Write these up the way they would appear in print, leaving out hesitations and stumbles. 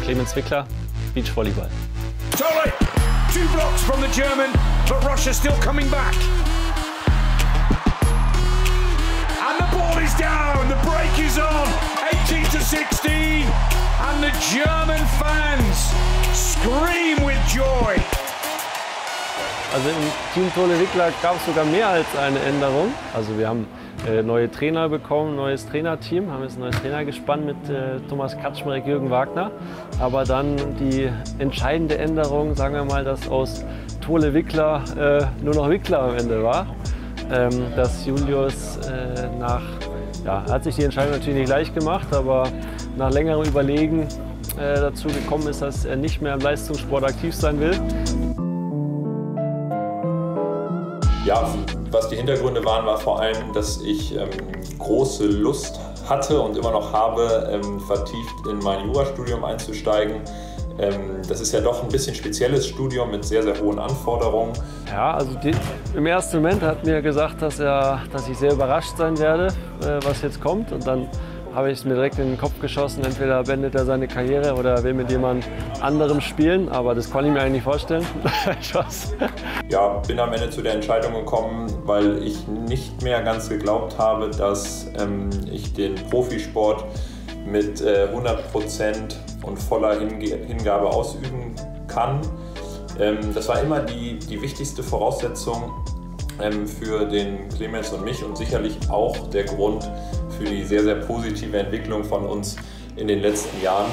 Clemens Wickler, Beachvolleyball. Tole! 2 blocks from the German, but Russia still coming back. And the ball is down, the break is on, 18-16, and the German fans scream with joy. Also im Team Tole Wickler gab es sogar mehr als eine Änderung. Also wir haben neue Trainer bekommen, neues Trainerteam, haben jetzt ein neues Trainergespann mit Thomas Kaczmarek, Jürgen Wagner. Aber dann die entscheidende Änderung, sagen wir mal, dass aus Tole Wickler nur noch Wickler am Ende war. Dass Julius hat sich die Entscheidung natürlich nicht leicht gemacht, aber nach längerem Überlegen dazu gekommen ist, dass er nicht mehr im Leistungssport aktiv sein will. Ja, was die Hintergründe waren, war vor allem, dass ich große Lust hatte und immer noch habe, vertieft in mein Jurastudium einzusteigen. Das ist ja doch ein bisschen spezielles Studium mit sehr, sehr hohen Anforderungen. Ja, also im ersten Moment hat mir gesagt, dass ich sehr überrascht sein werde, was jetzt kommt. Und dann habe ich es mir direkt in den Kopf geschossen, entweder beendet er seine Karriere oder will mit jemand anderem spielen. Aber das konnte ich mir eigentlich nicht vorstellen. Ja, bin am Ende zu der Entscheidung gekommen, weil ich nicht mehr ganz geglaubt habe, dass ich den Profisport mit 100% und voller Hingabe ausüben kann. Das war immer die wichtigste Voraussetzung für den Clemens und mich und sicherlich auch der Grund für die sehr, sehr positive Entwicklung von uns in den letzten Jahren.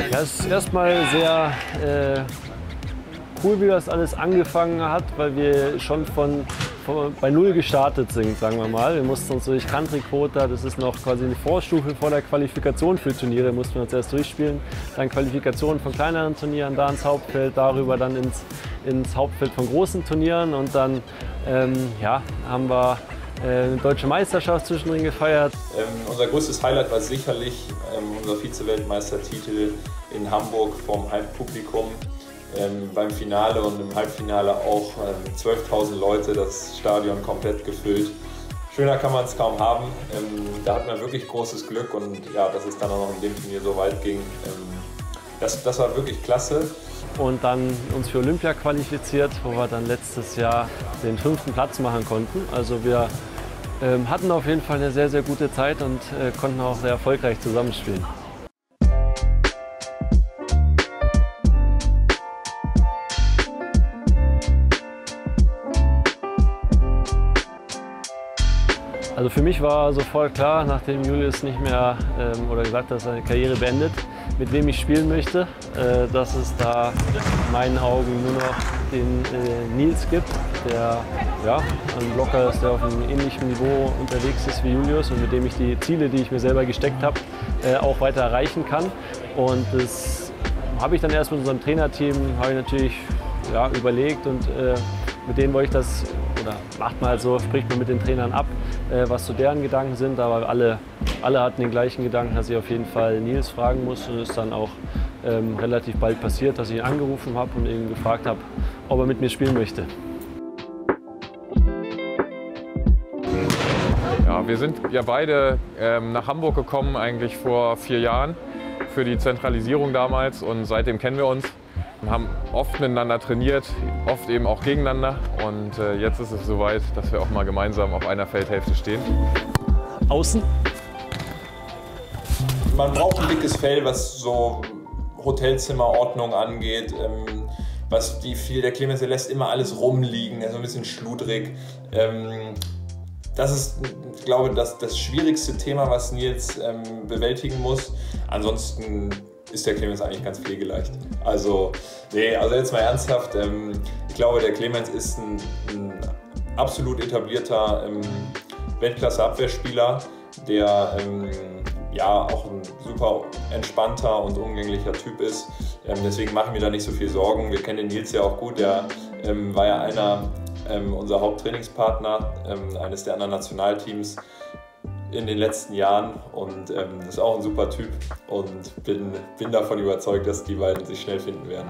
Ja, es ist erstmal sehr cool, wie das alles angefangen hat, weil wir schon bei Null gestartet sind, sagen wir mal. Wir mussten uns durch Country-Quota, das ist noch quasi eine Vorstufe vor der Qualifikation für Turniere, mussten wir uns erst durchspielen. Dann Qualifikationen von kleineren Turnieren, da ins Hauptfeld, darüber dann ins Hauptfeld von großen Turnieren und dann haben wir eine deutsche Meisterschaft zwischendrin gefeiert. Unser größtes Highlight war sicherlich unser Vize-Weltmeistertitel in Hamburg vom Heimpublikum. Beim Finale und im Halbfinale auch 12.000 Leute, das Stadion komplett gefüllt. Schöner kann man es kaum haben. Da hatten wir wirklich großes Glück und ja, dass es dann auch noch in dem Turnier so weit ging. Das war wirklich klasse. Und dann uns für Olympia qualifiziert, wo wir dann letztes Jahr den 5. Platz machen konnten. Also wir hatten auf jeden Fall eine sehr, sehr gute Zeit und konnten auch sehr erfolgreich zusammenspielen. Also für mich war sofort klar, nachdem Julius nicht mehr oder gesagt hat, dass er seine Karriere beendet, mit wem ich spielen möchte, dass es da in meinen Augen nur noch den Nils gibt, der ein Blocker ist, der auf einem ähnlichen Niveau unterwegs ist wie Julius und mit dem ich die Ziele, die ich mir selber gesteckt habe, auch weiter erreichen kann. Und das habe ich dann erst mit unserem Trainerteam natürlich überlegt und mit denen wollte ich das, oder macht man halt so, spricht man mit den Trainern ab, was so deren Gedanken sind, aber alle hatten den gleichen Gedanken, dass ich auf jeden Fall Nils fragen muss und es ist dann auch relativ bald passiert, dass ich ihn angerufen habe und ihn gefragt habe, ob er mit mir spielen möchte. Ja, wir sind ja beide nach Hamburg gekommen, eigentlich vor 4 Jahren, für die Zentralisierung damals und seitdem kennen wir uns. Wir haben oft miteinander trainiert, oft eben auch gegeneinander und jetzt ist es soweit, dass wir auch mal gemeinsam auf einer Feldhälfte stehen. Außen? Man braucht ein dickes Fell, was so Hotelzimmerordnung angeht. Der Clemens lässt immer alles rumliegen, er ist ein bisschen schludrig. Das ist, ich glaube, das schwierigste Thema, was Nils bewältigen muss. Ansonsten ist der Clemens eigentlich ganz pflegeleicht. Also jetzt mal ernsthaft, ich glaube, der Clemens ist ein absolut etablierter Weltklasse-Abwehrspieler, der auch ein super entspannter und umgänglicher Typ ist. Deswegen machen wir da nicht so viel Sorgen. Wir kennen den Nils ja auch gut, der war ja unser Haupttrainingspartner eines der anderen Nationalteams in den letzten Jahren und ist auch ein super Typ und bin davon überzeugt, dass die beiden sich schnell finden werden.